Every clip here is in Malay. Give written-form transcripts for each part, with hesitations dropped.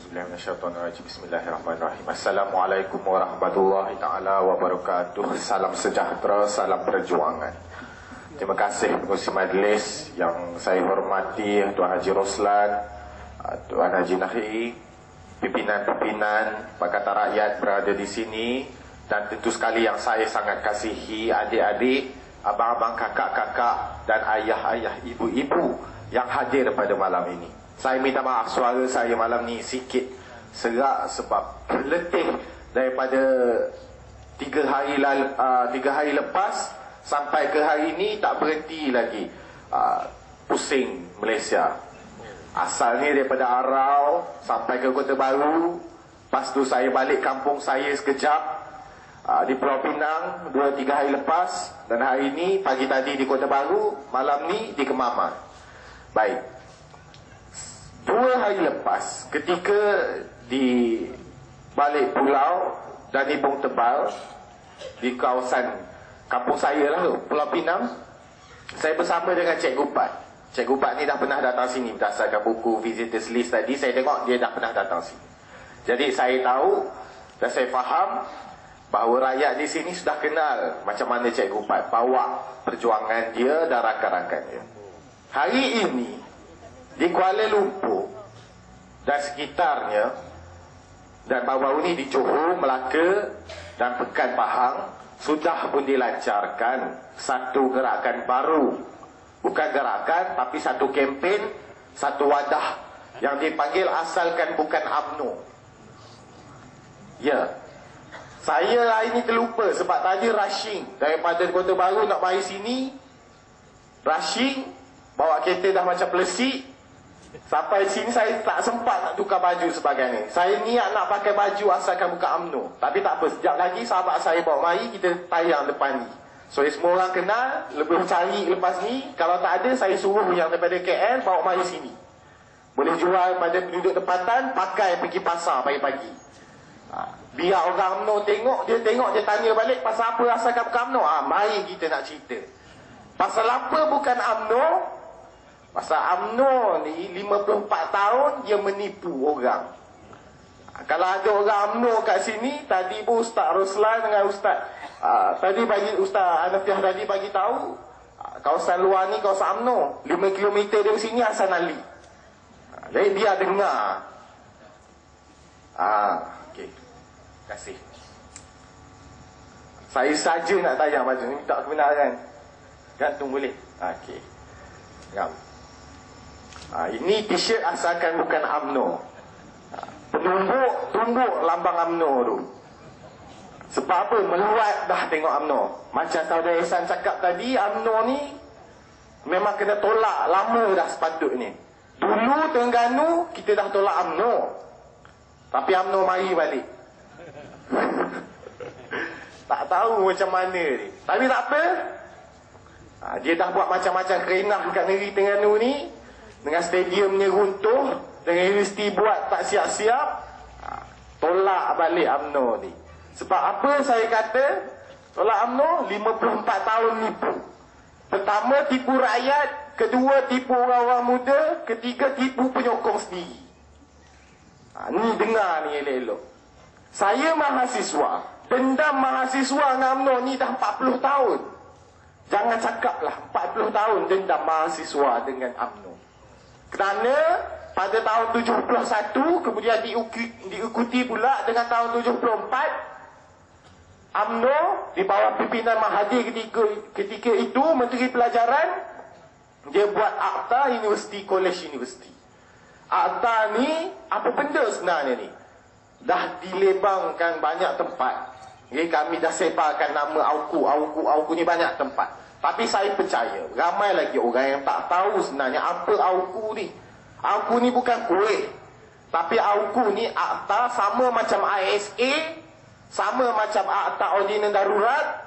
A'udzubillahi minasyaitonirrajim. Bismillahirrahmanirrahim. Assalamualaikum warahmatullahi taala wabarakatuh. Salam sejahtera, salam perjuangan. Terima kasih pengurusi majlis yang saya hormati, Tuan Haji Roslan, Tuan Haji Nahi, pimpinan-pimpinan Pakatan Rakyat berada di sini, dan tentu sekali yang saya sangat kasihi adik-adik, abang-abang, kakak-kakak dan ayah-ayah, ibu-ibu yang hadir pada malam ini. Saya minta maaf suara saya malam ni sikit serak sebab letih daripada 3 hari lepas sampai ke hari ini tak berhenti lagi pusing Malaysia. Asalnya daripada Arau sampai ke Kota Baru, lepas tu saya balik kampung saya sekejap di Pulau Pinang 2-3 hari lepas, dan hari ini pagi tadi di Kota Baru, malam ni di Kemaman. Baik, 2 hari lepas ketika di balik pulau dan Ibung Tebal di kawasan kampung saya lah tu, Pulau Pinang, saya bersama dengan Cikgu Pat. Cikgu Pat ni dah pernah datang sini berdasarkan buku visitors list tadi. Saya tengok dia dah pernah datang sini. Jadi saya tahu dan saya faham bahawa rakyat di sini sudah kenal macam mana Cikgu Pat bawa perjuangan dia dan rakan-rakan dia. Hari ini di Kuala Lumpur dan sekitarnya, dan baru-baru ni di Johor, Melaka dan Pekan Pahang, sudah pun dilancarkan satu gerakan baru. Bukan gerakan, tapi satu kempen, satu wadah yang dipanggil Asalkan Bukan UMNO. Ya, saya hari ini terlupa sebab tadi rushing daripada Kota Baru nak mari sini, rushing, bawa kereta dah macam pelesik. Sampai sini saya tak sempat nak tukar baju sebagainya. Saya niat nak pakai baju Asalkan Bukan UMNO, tapi tak apa, sekejap lagi sahabat saya bawa mari, kita tayang depan ni. So semua orang kenal, lebih cari lepas ni. Kalau tak ada, saya suruh yang daripada KL bawa mari sini. Boleh jual pada penduduk tempatan, pakai pergi pasar pagi-pagi. Biar orang UMNO tengok, dia tanya balik, pasal apa Asalkan Bukan UMNO? Mari kita nak cerita pasal apa bukan UMNO. Pasal UMNO ni 54 tahun dia menipu orang. Kalau ada orang UMNO kat sini, tadi pun Ustaz Roslan dengan Ustaz Ustaz Anafiah tadi bagi tahu, kawasan luar ni kawasan UMNO, 5 km dari sini Hasan Ali. Jadi dia dengar. Okey. Terima kasih. Saya saja nak tayang baju ni, minta kebenaran. Gantung boleh? Okey. Ngam. Ini t-shirt Asalkan Bukan UMNO. Tumbuk lambang UMNO tu. Sebab apa? Meluat dah tengok UMNO. Macam Saudara Ehsan cakap tadi, UMNO ni memang kena tolak lama dah sepatutnya. Dulu Terengganu kita dah tolak UMNO, tapi UMNO mari balik. Tak tahu macam mana ni. Tapi tak apa, dia dah buat macam-macam kerenah kat negeri Terengganu ni. Dengan stadiumnya runtuh, dengan universiti buat tak siap-siap, tolak balik UMNO ni. Sebab apa saya kata tolak UMNO? 54 tahun nipu. Pertama tipu rakyat, kedua tipu orang-orang muda, ketiga tipu penyokong sendiri. Ni dengar ni elok-elok. Saya mahasiswa, dendam mahasiswa dengan UMNO ni dah 40 tahun. Jangan cakaplah 40 tahun dendam mahasiswa dengan UMNO. Kerana pada tahun 71 kemudian diikuti pula dengan tahun 74, UMNO di bawah pimpinan Mahathir ketika itu Menteri Pelajaran, dia buat Akta University College University. Akta ni apa benda sebenarnya ni? Dah dilebangkan banyak tempat. Okay, kami dah sebarkan nama AUKU ni banyak tempat. Tapi saya percaya ramai lagi orang yang tak tahu sebenarnya apa AUKU ni. AUKU ni bukan kuih, tapi AUKU ni akta sama macam ISA, sama macam akta ordinan darurat,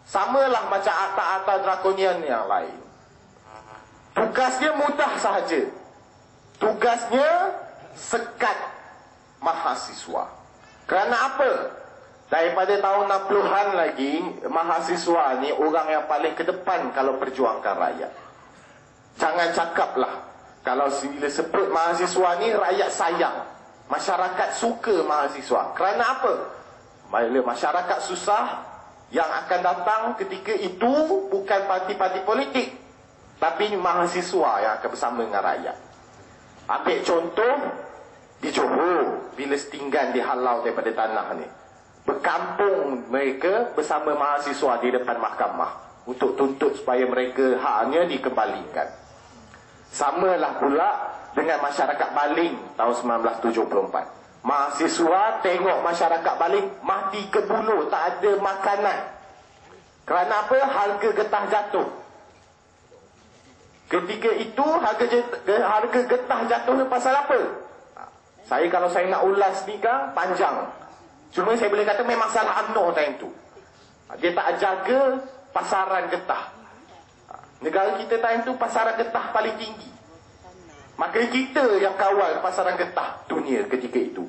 samalah macam akta-akta drakonian yang lain. Tugasnya mudah sahaja. Tugasnya sekat mahasiswa. Kerana apa? Daripada tahun 60-an lagi, mahasiswa ni orang yang paling ke depan kalau perjuangkan rakyat. Jangan cakaplah kalau bila sebut mahasiswa ni rakyat sayang. Masyarakat suka mahasiswa. Kerana apa? Bila masyarakat susah, yang akan datang ketika itu bukan parti-parti politik, tapi mahasiswa yang akan bersama dengan rakyat. Ambil contoh di Johor, bila setinggan dihalau daripada tanah ni, berkampung mereka bersama mahasiswa di depan mahkamah untuk tuntut supaya mereka haknya dikembalikan. Samalah pula dengan masyarakat Baling tahun 1974. Mahasiswa tengok masyarakat Baling mati ke bulu, tak ada makanan. Kerana apa? Harga getah jatuh. Ketika itu harga getah jatuh ni pasal apa? Kalau saya nak ulas ni kan panjang. Cuma saya boleh kata memang salah UMNO time tu. Dia tak jaga pasaran getah. Negara kita time tu pasaran getah paling tinggi. Maka kita yang kawal pasaran getah dunia ketika itu.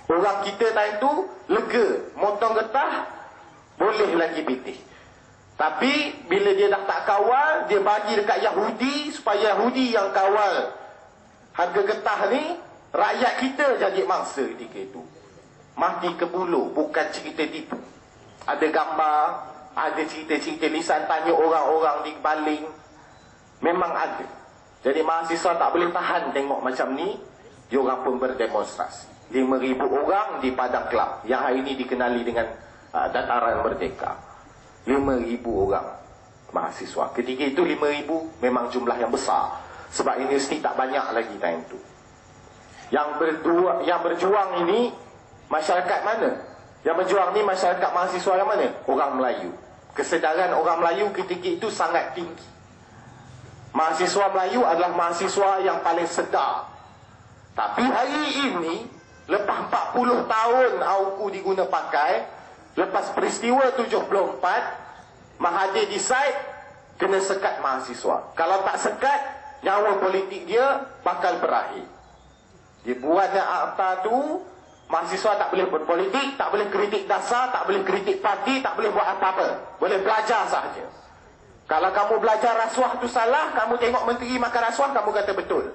Orang kita time tu lega, motong getah boleh lagi pitih. Tapi bila dia dah tak kawal, dia bagi dekat Yahudi supaya Yahudi yang kawal harga getah ni, rakyat kita jadi mangsa ketika itu. Mati ke bulu, bukan cerita tipu. Ada gambar, ada cerita-cerita lisan tanya orang-orang di Baling. Memang ada. Jadi mahasiswa tak boleh tahan tengok macam ni. Diorang pun berdemonstrasi. 5,000 orang di Padang Kelab, yang hari ini dikenali dengan Dataran Merdeka. 5,000 orang mahasiswa. Ketika itu 5,000 memang jumlah yang besar, sebab universiti tak banyak lagi time tu. Yang berjuang ini masyarakat mana? Yang berjuang ni masyarakat mahasiswa yang mana? Orang Melayu. Kesedaran orang Melayu ketika itu sangat tinggi. Mahasiswa Melayu adalah mahasiswa yang paling sedar. Tapi hari ini, lepas 40 tahun AUKU diguna pakai, lepas peristiwa 74, Mahathir decide kena sekat mahasiswa. Kalau tak sekat, nyawa politik dia bakal berakhir. Dia buatnya akta tu, mahasiswa tak boleh berpolitik, tak boleh kritik dasar, tak boleh kritik parti, tak boleh buat apa-apa. Boleh belajar sahaja. Kalau kamu belajar rasuah tu salah, kamu tengok menteri makan rasuah, kamu kata betul.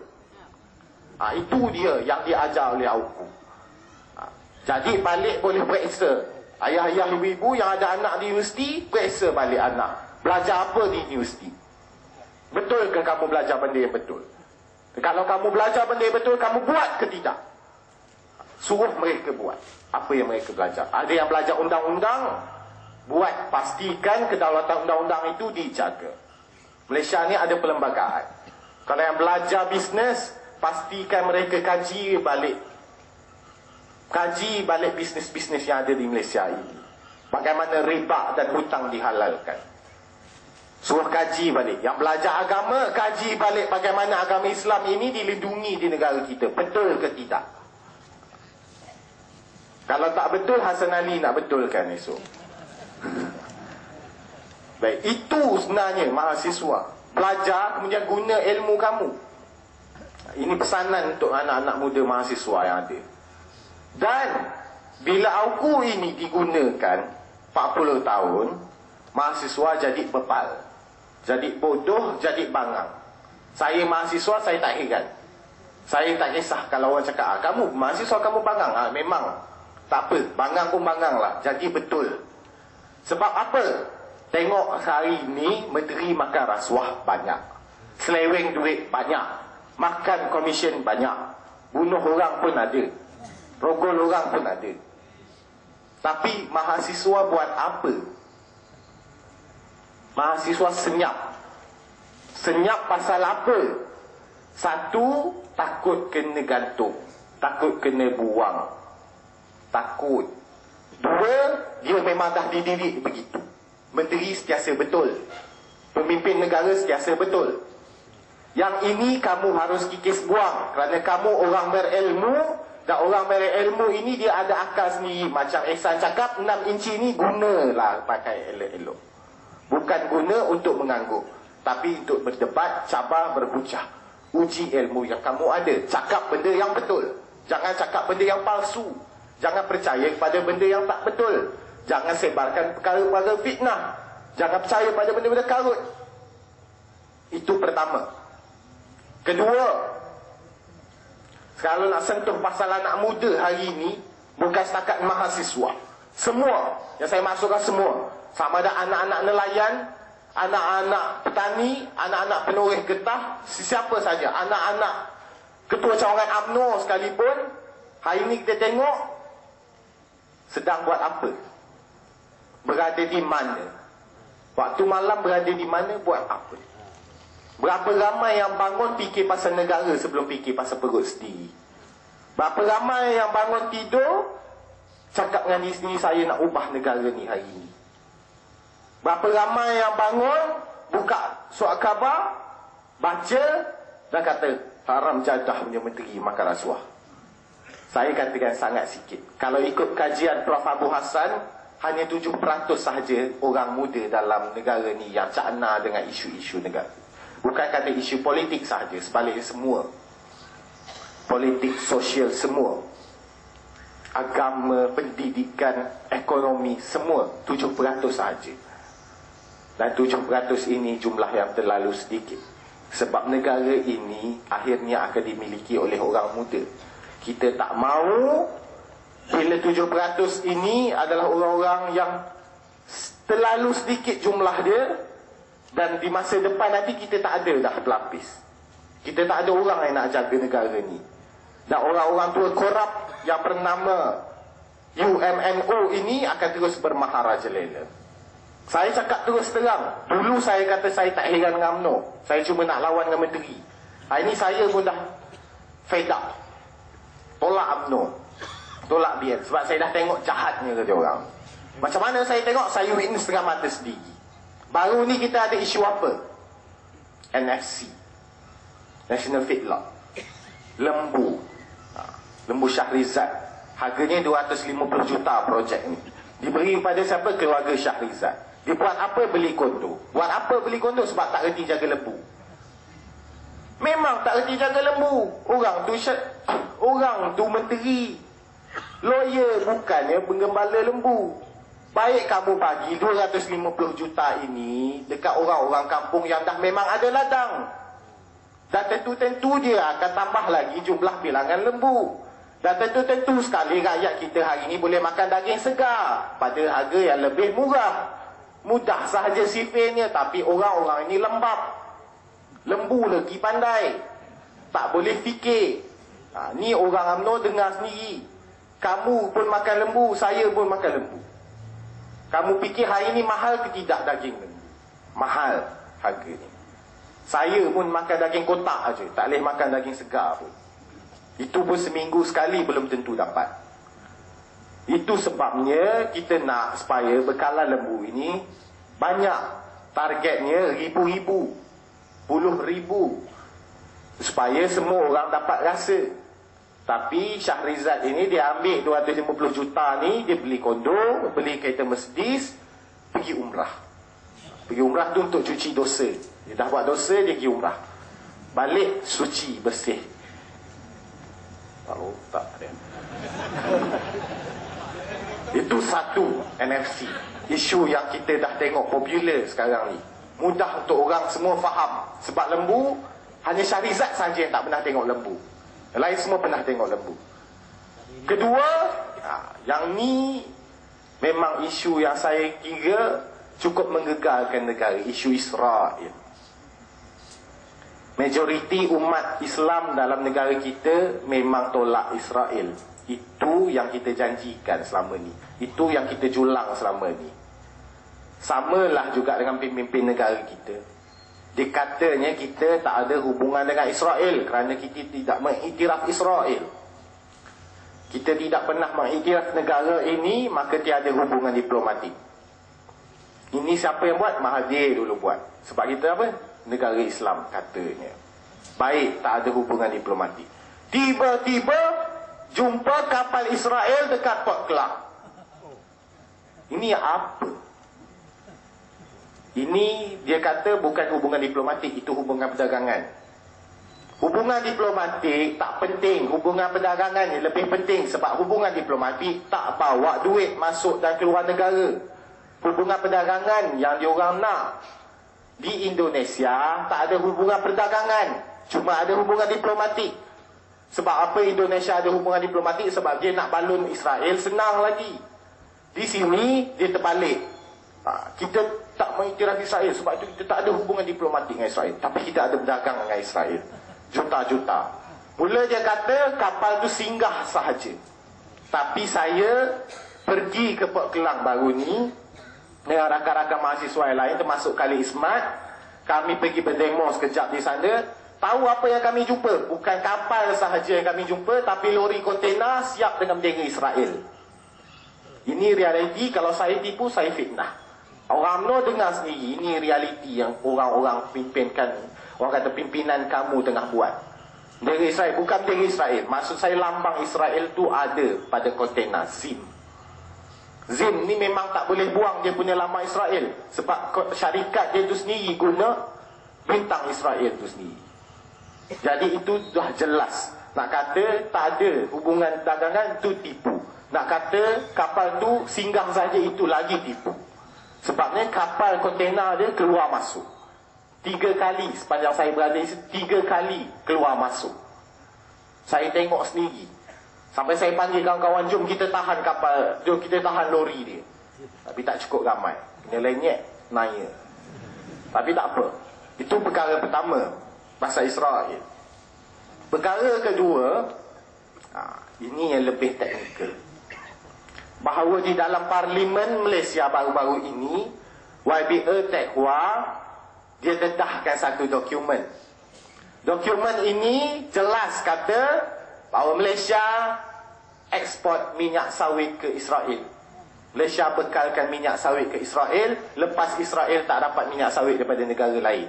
Itu dia yang diajar oleh AUKU. Jadi balik boleh periksa. Ayah-ayah, ibu-ibu yang ada anak di universiti, periksa balik anak. Belajar apa di universiti? Betul ke kamu belajar benda yang betul? Kalau kamu belajar benda yang betul, kamu buat ke tidak? Suruh mereka buat apa yang mereka belajar. Ada yang belajar undang-undang, buat, pastikan kedaulatan undang-undang itu dijaga. Malaysia ni ada perlembagaan. Kalau yang belajar bisnes, pastikan mereka kaji balik bisnes-bisnes yang ada di Malaysia ini. Bagaimana riba dan hutang dihalalkan. Suruh kaji balik. Yang belajar agama, kaji balik bagaimana agama Islam ini dilindungi di negara kita. Betul ke tidak? Kalau tak betul, Hasan Ali nak betulkan esok. Baik, itu sebenarnya mahasiswa. Belajar, kemudian guna ilmu kamu. Ini pesanan untuk anak-anak muda mahasiswa yang ada. Dan bila AUKU ini digunakan 40 tahun, mahasiswa jadi bebal, jadi bodoh, jadi bangang. Saya mahasiswa, saya tak heran. Saya tak kisah kalau orang cakap, kamu mahasiswa, kamu bangang. Memang tak apa, bangang pun bangang lah. Jadi betul. Sebab apa? Tengok hari ini menteri makan rasuah banyak, seleweng duit banyak, makan komisen banyak, bunuh orang pun ada, rogol orang pun ada. Tapi mahasiswa buat apa? Mahasiswa senyap. Senyap pasal apa? Satu, takut kena gantung, takut kena buang, takut. Dua, dia memang dah dididik begitu. Menteri sentiasa betul, pemimpin negara sentiasa betul. Yang ini kamu harus kikis buang, kerana kamu orang berilmu. Dan orang berilmu ini dia ada akal sendiri. Macam Ehsan cakap, 6 inci ni gunalah pakai elok-elok. Bukan guna untuk mengangguk, tapi untuk berdebat, cabar, berhujah. Uji ilmu yang kamu ada. Cakap benda yang betul, jangan cakap benda yang palsu. Jangan percaya pada benda yang tak betul. Jangan sebarkan perkara-perkara fitnah. Jangan percaya pada benda-benda karut. Itu pertama. Kedua, Kalau nak sentuh pasal anak muda hari ini, bukan setakat mahasiswa. Semua, yang saya masukkan semua. Sama ada anak-anak nelayan, anak-anak petani, anak-anak penoreh getah, siapa saja. Anak-anak ketua cawangan UMNO sekalipun, hari ini kita tengok, sedang buat apa? Berada di mana? Waktu malam berada di mana, buat apa? Berapa ramai yang bangun fikir pasal negara sebelum fikir pasal perut sendiri? Berapa ramai yang bangun tidur cakap dengan diri sendiri, saya nak ubah negara ni hari ini? Berapa ramai yang bangun buka surat khabar, baca dan kata haram jadah punya menteri makan rasuah? Saya katakan sangat sikit. Kalau ikut kajian Prof Abu Hassan, hanya 7% sahaja orang muda dalam negara ni yang cakna dengan isu-isu negara. Bukan kata isu politik sahaja, sebaliknya semua. Politik, sosial, semua. Agama, pendidikan, ekonomi, semua 7% sahaja. Dan 7% ini jumlah yang terlalu sedikit. Sebab negara ini akhirnya akan dimiliki oleh orang muda. Kita tak mahu bila 7% ini adalah orang-orang yang terlalu sedikit jumlah dia, dan di masa depan nanti kita tak ada dah pelapis. Kita tak ada orang yang nak jaga negara ni. Dan orang-orang tua korup yang bernama UMNO ini akan terus bermaharajalela. Saya cakap terus terang, dulu saya kata saya tak heran dengan UMNO, saya cuma nak lawan dengan menteri. Hari ini saya pun dah fed up. Tolak UMNO, tolak BN, sebab saya dah tengok jahatnya kerja orang. Macam mana saya tengok, saya witness dengan mata sendiri. Baru ni kita ada isu apa? NFC, National Feedlot, lembu, lembu Syahrizad. Harganya 250 juta projek ni. Diberi kepada siapa? Keluarga Syahrizad. Dia buat apa? Beli kondo. Buat apa beli kondo? Sebab tak reti jaga lembu. Memang tak reti jaga lembu. Orang tu menteri, lawyer, bukannya penggembala lembu. Baik kamu bagi 250 juta ini dekat orang-orang kampung yang dah memang ada ladang. Dan tentu-tentu dia akan tambah lagi jumlah bilangan lembu. Dan tentu-tentu sekali rakyat kita hari ini boleh makan daging segar pada harga yang lebih murah. Mudah sahaja sifirnya, tapi orang-orang ini lembab. Lembu lagi pandai, tak boleh fikir. Ni orang UMNO dengar sendiri. Kamu pun makan lembu, saya pun makan lembu. Kamu fikir hari ini mahal ke tidak daging lembu? Mahal harga ni. Saya pun makan daging kotak aja, tak boleh makan daging segar pun. Itu pun seminggu sekali belum tentu dapat. Itu sebabnya kita nak supaya bekalan lembu ini banyak. Targetnya ribu-ribu, puluh ribu, supaya semua orang dapat rasa. Tapi Syahrizad ini dia ambil 250 juta ni, dia beli kondo, beli kereta Mercedes, pergi umrah. Pergi umrah tu untuk cuci dosa. Dia dah buat dosa, dia pergi umrah. Balik suci, bersih. Tahu tak dia? Itu satu NFC. Isu yang kita dah tengok popular sekarang ni. Mudah untuk orang semua faham. Sebab lembu, hanya Syahrizad saja yang tak pernah tengok lembu. Lain semua pernah tengok lembu. Kedua, yang ni memang isu yang saya kira cukup menggegarkan negara. Isu Israel. Majoriti umat Islam dalam negara kita memang tolak Israel. Itu yang kita janjikan selama ni. Itu yang kita julang selama ni. Samalah juga dengan pemimpin negara kita. Dia katanya kita tak ada hubungan dengan Israel kerana kita tidak mengiktiraf Israel. Kita tidak pernah mengiktiraf negara ini, maka tiada hubungan diplomatik. Ini siapa yang buat? Mahathir dulu buat. Sebab kita apa? Negara Islam katanya. Baik, tak ada hubungan diplomatik. Tiba-tiba jumpa kapal Israel dekat Port Clark. Ini apa? Ini dia kata bukan hubungan diplomatik, itu hubungan perdagangan. Hubungan diplomatik tak penting, hubungan perdagangan ni lebih penting. Sebab hubungan diplomatik tak bawa duit masuk dan keluar negara. Hubungan perdagangan yang diorang nak di Indonesia tak ada hubungan perdagangan, cuma ada hubungan diplomatik. Sebab apa Indonesia ada hubungan diplomatik? Sebab dia nak balun Israel senang lagi. Di sini dia terbalik. Kita tak mengiktiraf Israel, sebab itu kita tak ada hubungan diplomatik dengan Israel. Tapi kita ada berdagang dengan Israel. Juta-juta. Mula dia kata kapal tu singgah sahaja. Tapi saya pergi ke Port Kelang baru ni dengan rakan-rakan mahasiswa yang lain, termasuk Khalid Ismat. Kami pergi berdemo sekejap di sana. Tahu apa yang kami jumpa? Bukan kapal sahaja yang kami jumpa, tapi lori kontena siap dengan bendera Israel. Ini realiti. Kalau saya tipu, saya fitnah. Orang UMNO dengar sendiri. Ini realiti yang orang-orang pimpinkan, orang kata pimpinan kamu tengah buat. Bendera Israel, bukan bendera Israel. Maksud saya lambang Israel tu ada pada kontena ZIM. ZIM ni memang tak boleh buang dia punya lambang Israel. Sebab syarikat dia tu sendiri guna bintang Israel tu sendiri. Jadi itu dah jelas. Nak kata tak ada hubungan dagangan, tu tipu. Nak kata kapal tu singgah saja, itu lagi tipu. Sebabnya kapal kontena dia keluar masuk 3 kali sepanjang saya berada di situ. 3 kali keluar masuk. Saya tengok sendiri. Sampai saya panggil kawan-kawan, jom kita tahan kapal, jom kita tahan lori dia. Tapi tak cukup ramai, kena lenyek, naya. Tapi tak apa. Itu perkara pertama, pasal Israel. Perkara kedua, ini yang lebih teknikal. Bahawa di dalam Parlimen Malaysia baru-baru ini, YBA Tech Hua, dia dedahkan satu dokumen. Dokumen ini jelas kata bahawa Malaysia ekspor minyak sawit ke Israel. Malaysia bekalkan minyak sawit ke Israel, lepas Israel tak dapat minyak sawit daripada negara lain.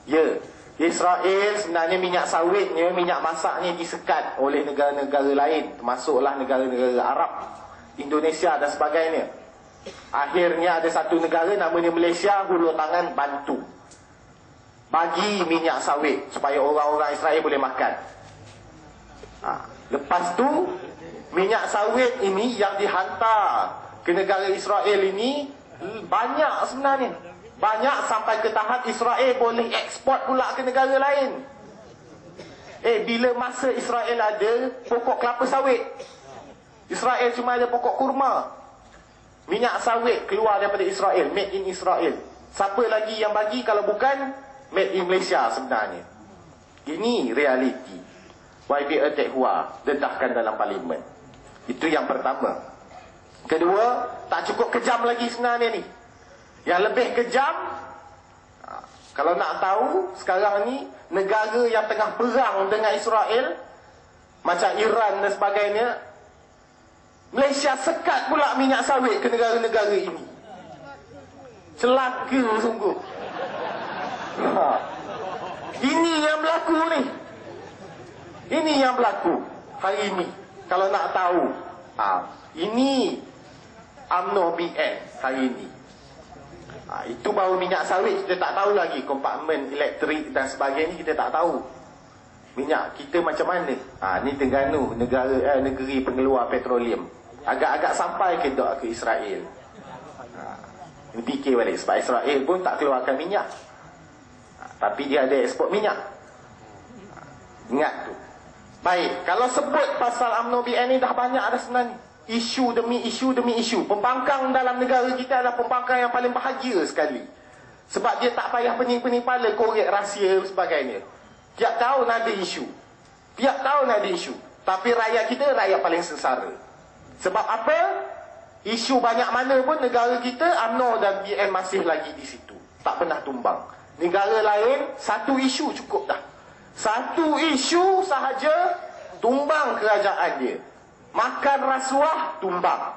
Ya, Israel sebenarnya minyak sawitnya, minyak masaknya disekat oleh negara-negara lain, termasuklah negara-negara Arab, Indonesia dan sebagainya. Akhirnya ada satu negara namanya Malaysia hulur tangan bantu bagi minyak sawit supaya orang-orang Israel boleh makan. Lepas tu minyak sawit ini yang dihantar ke negara Israel ini banyak sebenarnya. Banyak sampai ke tahap Israel boleh ekspor pula ke negara lain. Bila masa Israel ada pokok kelapa sawit, Israel cuma ada pokok kurma, minyak sawit keluar daripada Israel, made in Israel. Siapa lagi yang bagi kalau bukan made in Malaysia sebenarnya? Ini realiti. YBA Tech Hua dedahkan dalam Parlimen. Itu yang pertama. Kedua, tak cukup kejam lagi sebenarnya ni. Yang lebih kejam, kalau nak tahu, sekarang ni negara yang tengah perang dengan Israel, macam Iran dan sebagainya, Malaysia sekat pula minyak sawit ke negara-negara ini. Celaka sungguh. Ini yang berlaku ni. Ini yang berlaku hari ini. Kalau nak tahu, ini UMNO BN hari ini. Itu baru minyak sawit, kita tak tahu lagi. Kompartmen elektrik dan sebagainya kita tak tahu. Minyak kita macam mana? Ni Terengganu, negeri pengeluar petroleum. Agak-agak sampai ke Israel. Fikir balik, sebab Israel pun tak keluarkan minyak, tapi dia ada ekspor minyak. Ingat tu. Baik, kalau sebut pasal UMNO BN ni dah banyak dah sebenarnya. Isu demi isu demi isu. Pembangkang dalam negara kita adalah pembangkang yang paling bahagia sekali. Sebab dia tak payah pening-pening kepala korek rahsia dan sebagainya. Tiap tahun ada isu. Tiap tahun ada isu. Tapi rakyat kita, rakyat paling sengsara. Sebab apa? Isu banyak mana pun negara kita, UMNO dan BN masih lagi di situ. Tak pernah tumbang. Negara lain, satu isu cukup dah. Satu isu sahaja tumbang kerajaan dia. Makan rasuah, tumbang.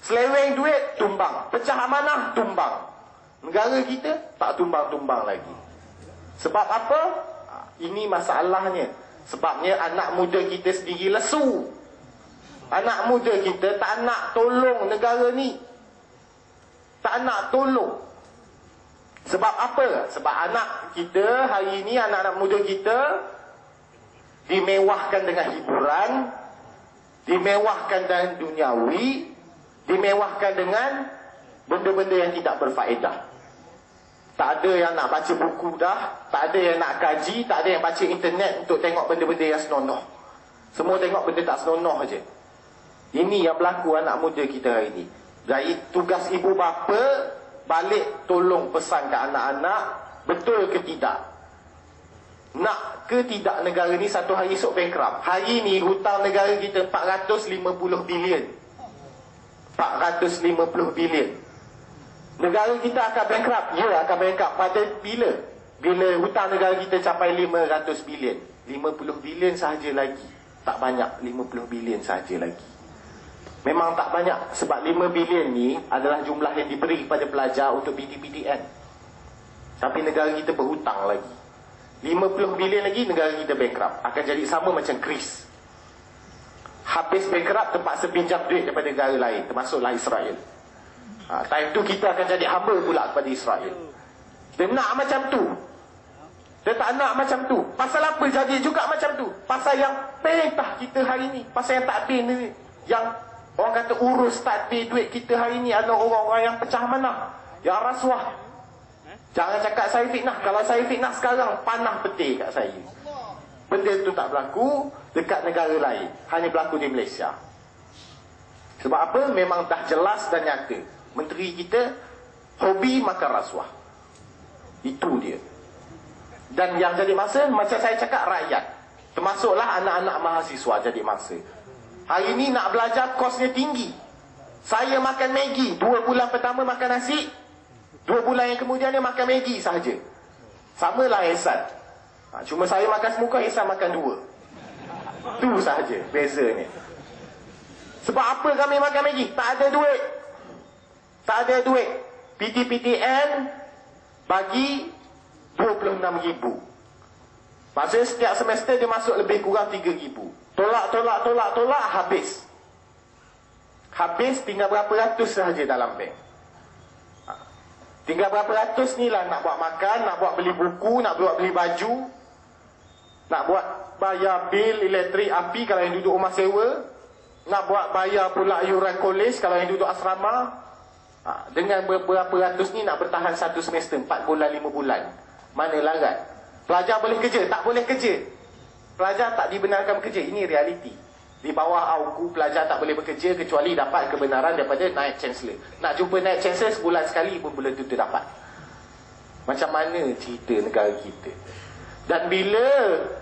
Seleweng duit, tumbang. Pecah amanah, tumbang. Negara kita tak tumbang-tumbang lagi. Sebab apa? Ini masalahnya. Sebabnya anak muda kita sendiri lesu. Anak muda kita tak nak tolong negara ni. Tak nak tolong. Sebab apa? Sebab anak kita hari ini, anak-anak muda kita dimewahkan dengan hiburan, dimewahkan dengan duniawi, dimewahkan dengan benda-benda yang tidak berfaedah. Tak ada yang nak baca buku dah, tak ada yang nak kaji, tak ada yang baca internet untuk tengok benda-benda yang senonoh. Semua tengok benda tak senonoh je. Ini yang berlaku anak muda kita hari ini. Jadi tugas ibu bapa balik tolong pesan ke anak-anak, betul ke tidak? Nak ke tidak negara ni satu hari esok bankrupt? Hari ni hutang negara kita 450 bilion. 450 bilion. Negara kita akan bankrupt. Ya, akan bankrupt. Pada bila? Bila hutang negara kita capai 500 bilion. 50 bilion sahaja lagi. Tak banyak, 50 bilion sahaja lagi. Memang tak banyak. Sebab 5 bilion ni adalah jumlah yang diberi kepada pelajar untuk PTPTN. Tapi negara kita berhutang lagi. 50 bilion lagi negara kita bankrupt. Akan jadi sama macam Greece. Habis bankrupt, terpaksa pinjam duit daripada negara lain, termasuklah Israel. Time tu kita akan jadi hamba pula kepada Israel. Dia nak macam tu. Dia tak nak macam tu. Pasal apa jadi juga macam tu? Pasal yang perintah kita hari ni. Pasal yang takdir ni. Yang orang kata urus takdir duit kita hari ni adalah orang-orang yang pecah manah, yang rasuah. Jangan cakap saya fitnah. Kalau saya fitnah sekarang, panah peti kat saya. Benda tu tak berlaku dekat negara lain. Hanya berlaku di Malaysia. Sebab apa? Memang dah jelas dan nyata. Menteri kita hobi makan rasuah. Itu dia. Dan yang jadi masa, macam saya cakap, rakyat. Termasuklah anak-anak mahasiswa jadi masa. Hari ni nak belajar kosnya tinggi. Saya makan Maggi 2 bulan pertama makan nasi, 2 bulan yang kemudian dia makan Maggi sahaja. Samalah Ehsan. Cuma saya makan semuka, Ehsan makan 2. Tu sahaja bezanya. Sebab apa kami makan Maggi? Tak ada duit. Tak ada duit. PTPTN bagi 26,000. Maksudnya setiap semester dia masuk lebih kurang 3,000. Tolak, habis. Habis tinggal berapa ratus sahaja dalam bank. Tinggal berapa ratus ni lah nak buat makan, nak buat beli buku, nak buat beli baju, nak buat bayar bil elektrik api kalau yang duduk rumah sewa, nak buat bayar pula yuran kolej kalau yang duduk asrama. Dengan beberapa ratus ni nak bertahan satu semester, 4 bulan, 5 bulan. Mana larat? Pelajar boleh kerja? Tak boleh kerja. Pelajar tak dibenarkan bekerja. Ini realiti. Di bawah AUKU, pelajar tak boleh bekerja kecuali dapat kebenaran daripada Naib Chancellor. Nak jumpa Naib Chancellor sebulan sekali pun belum tentu dapat. Macam mana cerita negara kita? Dan bila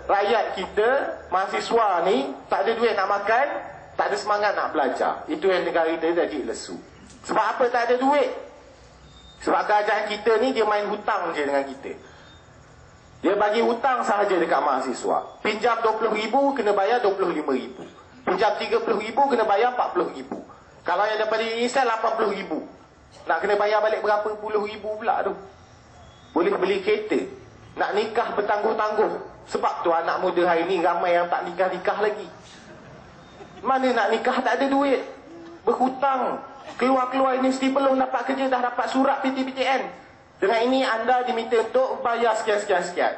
rakyat kita, mahasiswa ni tak ada duit nak makan, tak ada semangat nak belajar, itu yang negara kita jadi lesu. Sebab apa tak ada duit? Sebab kerajaan kita ni dia main hutang je dengan kita. Dia bagi hutang sahaja dekat mahasiswa. Pinjam 20,000 kena bayar 25,000. Pinjam 30,000 kena bayar 40,000. Kalau yang daripada Indonesia 80,000. Nak kena bayar balik berapa puluh ribu pula tu. Boleh beli kereta. Nak nikah bertangguh-tangguh. Sebab tu anak muda hari ni ramai yang tak nikah-nikah lagi. Mana nak nikah tak ada duit. Berhutang. Keluar-keluar universiti belum dapat kerja dah dapat surat PTPTN. Dengan ini anda diminta untuk bayar sekian-sekian.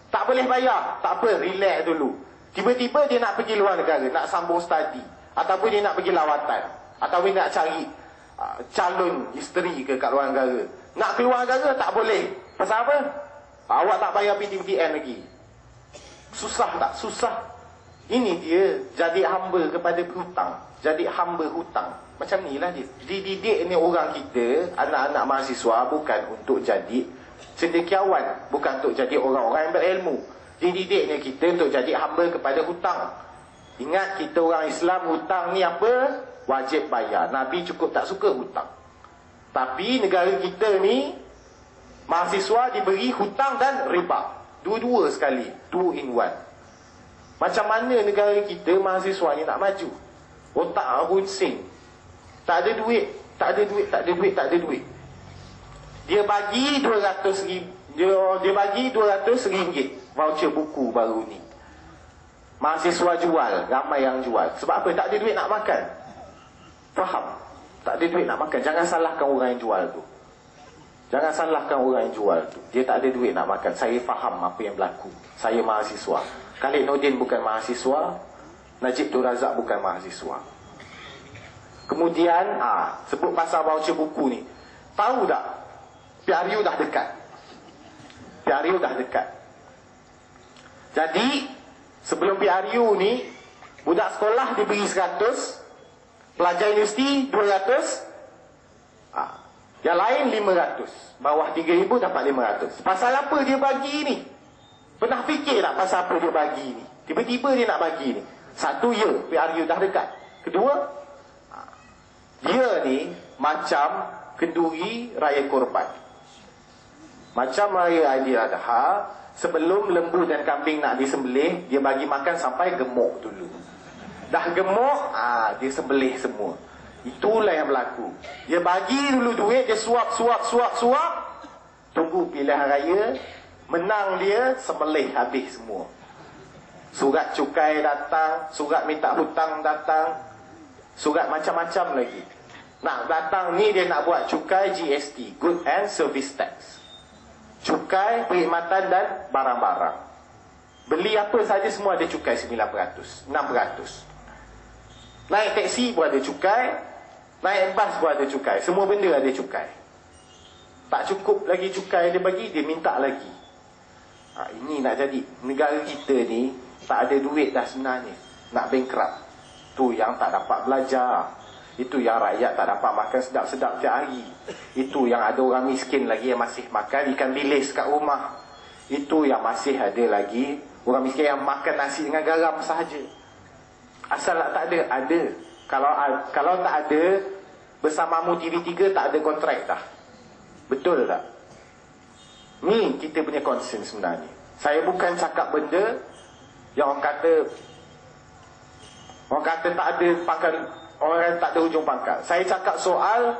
Tak boleh bayar. Tak apa, relax dulu. Tiba-tiba dia nak pergi luar negara, nak sambung studi. Ataupun dia nak pergi lawatan. Ataupun dia nak cari calon isteri ke kat luar negara. Nak keluar negara tak boleh. Pasal apa? Awak tak bayar PTPTN lagi. Susah tak? Susah. Ini dia jadi hamba kepada hutang. Jadi hamba hutang. Macam ni lah dia. Dididik ni orang kita, anak-anak mahasiswa, bukan untuk jadi cendekiawan, bukan untuk jadi orang-orang yang berilmu. Dididiknya kita untuk jadi hamba kepada hutang. Ingat, kita orang Islam, hutang ni apa? Wajib bayar. Nabi cukup tak suka hutang. Tapi negara kita ni, mahasiswa diberi hutang dan riba. Dua-dua sekali. 2 in 1. Macam mana negara kita, mahasiswa ni nak maju? Otak runsing. Tak ada duit. Tak ada duit, tak ada duit, tak ada duit. Dia bagi 200 ribu. Dia bagi 200 ringgit voucher buku baru ni. Mahasiswa jual, ramai yang jual. Sebab apa? Tak ada duit nak makan. Faham? Tak ada duit nak makan. Jangan salahkan orang yang jual tu. Jangan salahkan orang yang jual tu. Dia tak ada duit nak makan. Saya faham apa yang berlaku. Saya mahasiswa. Khalid Nordin bukan mahasiswa. Najib Tun Razak bukan mahasiswa. Kemudian sebut pasal voucher buku ni. Tahu tak? PRU dah dekat. PRU dah dekat. Jadi sebelum PRU ni, budak sekolah diberi 100, pelajar universiti 200, yang lain 500. Bawah 3,000 dapat 500. Pasal apa dia bagi ni? Pernah fikir tak pasal apa dia bagi ni? Tiba-tiba dia nak bagi ni. Satu, ya, PRU dah dekat. Kedua, dia ni macam kenduri raya korban. Macam raya Aidiladha, sebelum lembu dan kambing nak disembelih, dia bagi makan sampai gemuk dulu. Dah gemuk, dia sembelih semua. Itulah yang berlaku. Dia bagi dulu duit, dia suap. Tunggu pilihan raya, menang dia, sembelih habis semua. Surat cukai datang, surat minta hutang datang, surat macam-macam lagi. Nak datang ni dia nak buat cukai GST, Good and Service Tax. Cukai perkhidmatan dan barang-barang. Beli apa saja semua ada cukai 9%, 6%. Naik teksi pun ada cukai, naik bas pun ada cukai, semua benda ada cukai. Tak cukup lagi cukai dia bagi, dia minta lagi. Ini nak jadi negara kita ni tak ada duit dah sebenarnya, nak bankrupt. Tu yang tak dapat belajar, itu yang rakyat tak dapat makan sedap-sedap tiap hari, itu yang ada orang miskin lagi yang masih makan ikan bilis kat rumah, itu yang masih ada lagi orang miskin yang makan nasi dengan garam sahaja. Asal tak ada, ada. Kalau tak ada, bersamamu TV3 tak ada kontrak dah. Betul tak? Ni kita punya concern sebenarnya. Saya bukan cakap benda yang orang kata tak ada pangkal, orang tak ada hujung pangkal. Saya cakap soal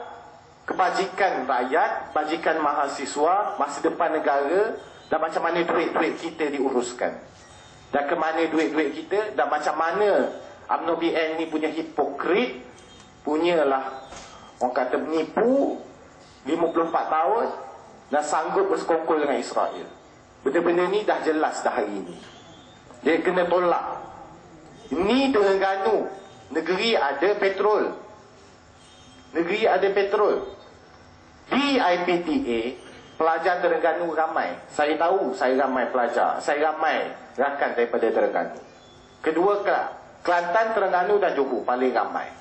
kebajikan rakyat, kebajikan mahasiswa, masa depan negara, dan macam mana duit-duit kita diuruskan, dan ke mana duit-duit kita, dan macam mana UMNO BN ni punya hipokrit, punyalah orang kata menipu 54 tahun dan sanggup bersekongkol dengan Israel. Benda-benda ni dah jelas dah hari ni. Dia kena tolak. Ini Terengganu, negeri ada petrol. Negeri ada petrol. Di IPTA, pelajar Terengganu ramai. Saya tahu, saya ramai pelajar. Saya ramai rakan daripada Terengganu. Kedua, Kelantan, Terengganu dan Johor paling ramai.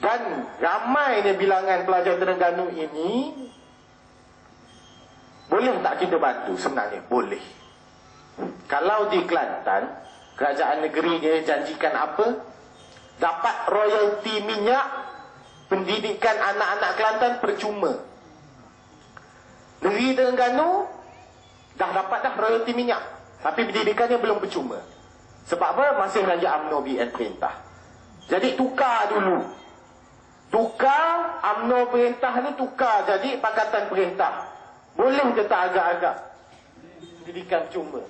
Dan ramainya bilangan pelajar Terengganu ini, boleh tak kita bantu? Sebenarnya boleh. Kalau di Kelantan, kerajaan negeri dia janjikan apa? Dapat royalti minyak, pendidikan anak-anak Kelantan percuma. Negeri Terengganu dah dapat dah royalti minyak, tapi pendidikannya belum percuma. Sebab apa? Masih lagi UMNO BN perintah. Jadi tukar dulu. Tukar UMNO perintah ni, tukar jadi Pakatan Perintah. Boleh ke tak agak-agak pendidikan percuma?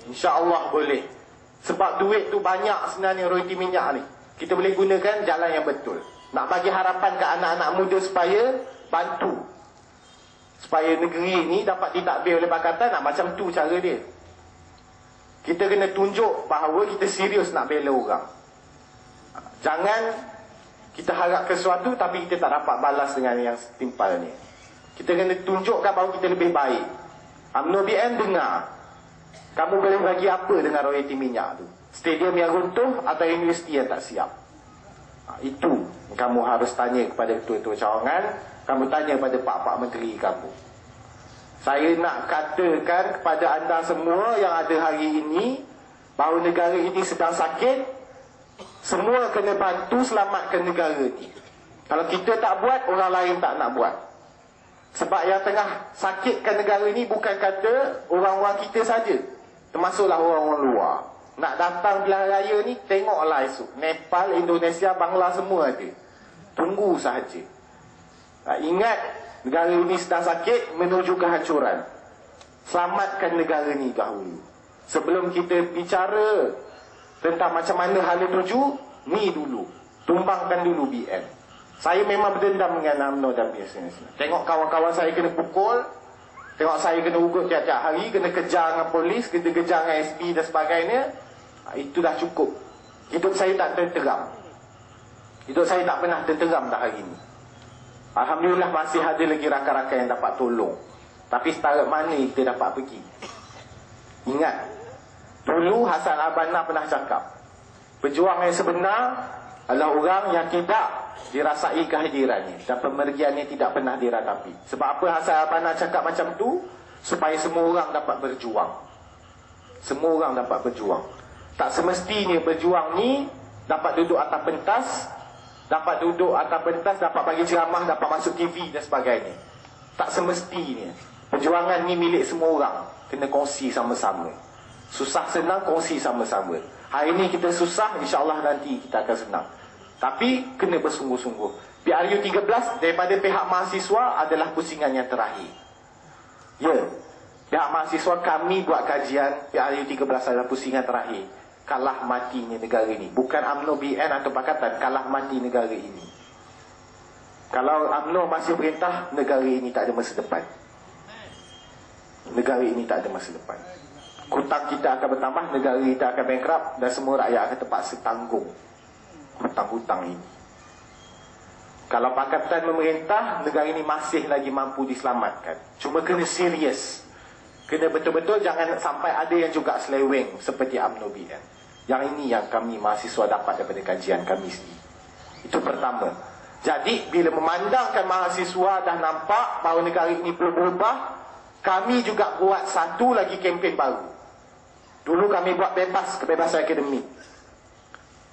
InsyaAllah boleh. Sebab duit tu banyak sebenarnya, royalti minyak ni. Kita boleh gunakan jalan yang betul. Nak bagi harapan ke anak-anak muda supaya bantu, supaya negeri ni dapat ditadbir oleh Pakatan. Macam tu cara dia. Kita kena tunjuk bahawa kita serius nak bela orang. Jangan kita harapkan sesuatu tapi kita tak dapat balas dengan yang setimpal ni. Kita kena tunjukkan bahawa kita lebih baik. UMNO BN dengar, kamu boleh bagi apa dengan royalti minyak tu? Stadium yang runtuh atau universiti yang tak siap? Itu kamu harus tanya kepada ketua-ketua cawangan. Kamu tanya pada pak-pak menteri kamu. Saya nak katakan kepada anda semua yang ada hari ini, bahawa negara ini sedang sakit. Semua kena bantu selamatkan negara ini. Kalau kita tak buat, orang lain tak nak buat. Sebab yang tengah sakitkan negara ini bukan kata orang-orang kita saja, termasuklah orang-orang luar. Nak datang pilihan raya ni, tengoklah esok. Nepal, Indonesia, Bangla semua ada. Tunggu sahaja. Ingat, negara ini sedang sakit menuju kehancuran. Selamatkan negara ini dahulu. Sebelum kita bicara tentang macam mana hala tuju, ni dulu. Tumbangkan dulu BN. Saya memang berdendam dengan UMNO dan BN. Tengok kawan-kawan saya kena pukul, tengok saya kena ugut tiap-tiap hari, kena kejar dengan polis, kena kejar dengan SB dan sebagainya. Itu dah cukup. Hidup saya tak tenteram. Hidup saya tak pernah tenteram dah hari ini. Alhamdulillah masih ada lagi rakan-rakan yang dapat tolong. Tapi setara mana kita dapat pergi? Ingat, dulu Hasan al-Banna pernah cakap, pejuang yang sebenar adalah orang yang tidak dirasai kehadirannya dan pemergiannya tidak pernah diratapi. Sebab apa Hasan al-Banna cakap macam tu? Supaya semua orang dapat berjuang. Semua orang dapat berjuang. Tak semestinya berjuang ni dapat duduk atas pentas, dapat duduk atas pentas, dapat bagi ceramah, dapat masuk TV dan sebagainya. Tak semestinya. Perjuangan ni milik semua orang. Kena kongsi sama-sama. Susah senang kongsi sama-sama. Hari ni kita susah, insya-Allah nanti kita akan senang. Tapi kena bersungguh-sungguh. PRU 13 daripada pihak mahasiswa adalah pusingan yang terakhir. Ya, pihak mahasiswa kami buat kajian, PRU 13 adalah pusingan terakhir. Kalah matinya negara ini. Bukan UMNO, BN atau Pakatan, kalah mati negara ini. Kalau UMNO masih perintah, negara ini tak ada masa depan. Negara ini tak ada masa depan. Hutang kita akan bertambah, negara kita akan bankrupt, dan semua rakyat akan terpaksa tanggung hutang-hutang ini. Kalau Pakatan memerintah, negara ini masih lagi mampu diselamatkan. Cuma kena serius. Kena betul-betul, jangan sampai ada yang juga seleweng seperti UMNO BN. Yang ini yang kami mahasiswa dapat daripada kajian kami sendiri. Itu pertama. Jadi bila memandangkan mahasiswa dah nampak bahawa negara ini perlu berubah, kami juga buat satu lagi kempen baru. Dulu kami buat bebas, kebebasan akademik.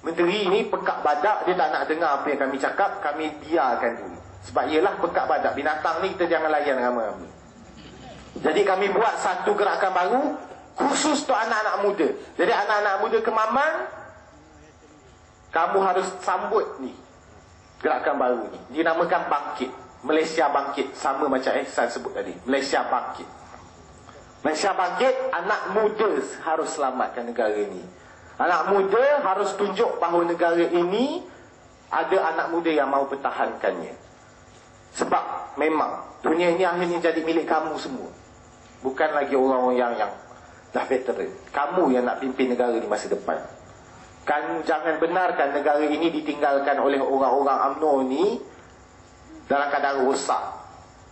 Menteri ini pekak badak, dia tak nak dengar apa yang kami cakap, kami biarkan dulu. Sebab ialah pekak badak, binatang ni kita jangan layan ramai-ramai. Jadi kami buat satu gerakan baru khusus untuk anak-anak muda. Jadi anak-anak muda Kemaman, kamu harus sambut ni gerakan baru ni. Dinamakan Bangkit, Malaysia Bangkit. Sama macam Ihsan sebut tadi, Malaysia Bangkit. Malaysia Bangkit, anak muda harus selamatkan negara ini. Anak muda harus tunjuk bahawa negara ini ada anak muda yang mahu pertahankannya. Sebab memang dunia ini akhirnya jadi milik kamu semua. Bukan lagi orang-orang yang dah veteran. Kamu yang nak pimpin negara di masa depan. Kan jangan benarkan negara ini ditinggalkan oleh orang-orang UMNO ni dalam keadaan rosak.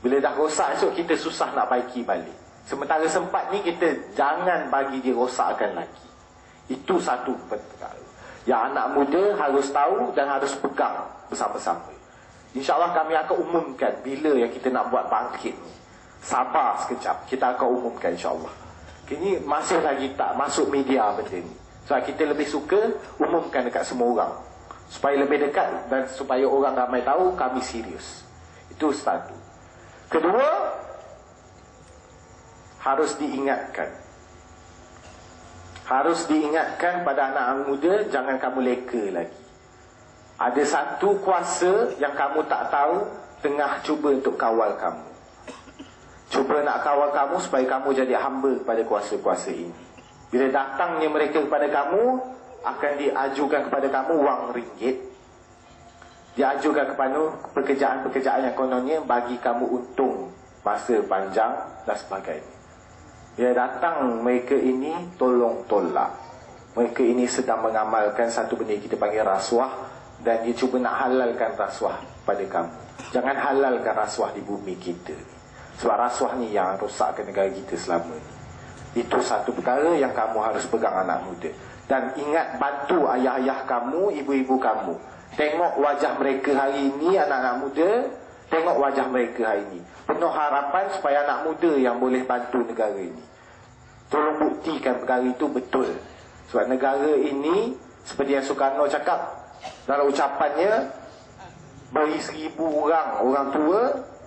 Bila dah rosak esok kita susah nak baiki balik. Sementara sempat ni kita jangan bagi dia rosakkan lagi. Itu satu perkara yang anak muda harus tahu dan harus pegang bersama-sama. InsyaAllah kami akan umumkan bila yang kita nak buat bangkit ni. Sabar sekejap, kita akan umumkan insyaAllah. Kini masih lagi tak masuk media benda ni. Sebab kita lebih suka umumkan dekat semua orang, supaya lebih dekat dan supaya orang ramai tahu kami serius. Itu satu. Kedua, harus diingatkan. Harus diingatkan pada anak-anak muda, jangan kamu leka lagi. Ada satu kuasa yang kamu tak tahu tengah cuba untuk kawal kamu. Cuba nak kawal kamu supaya kamu jadi hamba kepada kuasa-kuasa ini. Bila datangnya mereka kepada kamu, akan diajukan kepada kamu wang ringgit. Diajukan kepada pekerjaan-pekerjaan yang kononnya bagi kamu untung masa panjang dan sebagainya. Bila datang mereka ini, tolong tolak. Mereka ini sedang mengamalkan satu benda kita panggil rasuah, dan dia cuba nak halalkan rasuah pada kamu. Jangan halalkan rasuah di bumi kita. Sebab rasuah ni yang rosakkan negara kita selama ni. Itu satu perkara yang kamu harus pegang anak muda. Dan ingat, bantu ayah-ayah kamu, ibu-ibu kamu. Tengok wajah mereka hari ini, anak-anak muda. Tengok wajah mereka hari ini. Penuh harapan supaya anak muda yang boleh bantu negara ini. Tolong buktikan perkara itu betul. Sebab negara ini, seperti yang Soekarno cakap dalam ucapannya, bagi 1000 orang tua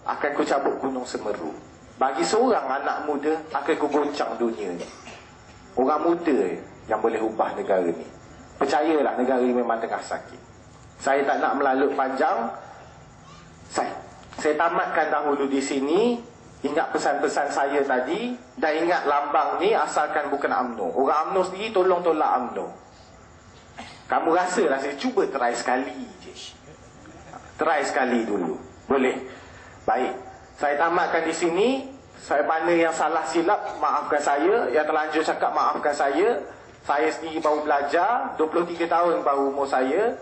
akan ku cabut gunung Semeru. Bagi seorang anak muda akan ku goncang dunia ni. Orang muda yang boleh ubah negara ni. Percayalah, negara ini memang tengah sakit. Saya tak nak melalut panjang. Saya tamatkan dahulu di sini. Ingat pesan-pesan saya tadi. Dan ingat lambang ni asalkan bukan UMNO. Orang UMNO sendiri tolong tolak UMNO. Kamu rasalah, saya cuba try sekali je. Try sekali dulu. Boleh? Baik. Saya tamatkan di sini. Saya mana yang salah silap, maafkan saya. Yang terlanjur cakap, maafkan saya. Saya sendiri baru belajar. 23 tahun baru umur saya.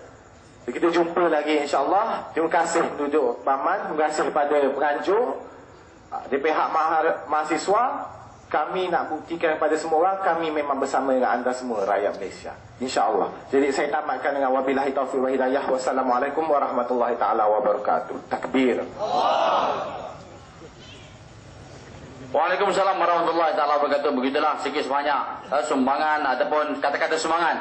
Kita jumpa lagi insyaAllah. Terima kasih duduk paman. Terima kasih kepada penganjur. Di pihak mahasiswa, kami nak buktikan kepada semua orang, kami memang bersama dengan anda semua, rakyat Malaysia. InsyaAllah. Jadi saya tamatkan dengan wabillahi taufiq wa hidayah. Wassalamualaikum warahmatullahi ta'ala wabarakatuh. Takbir. Waalaikumsalam warahmatullahi ta'ala wabarakatuh. Begitulah sikit sebanyak sumbangan ataupun kata-kata sumbangan.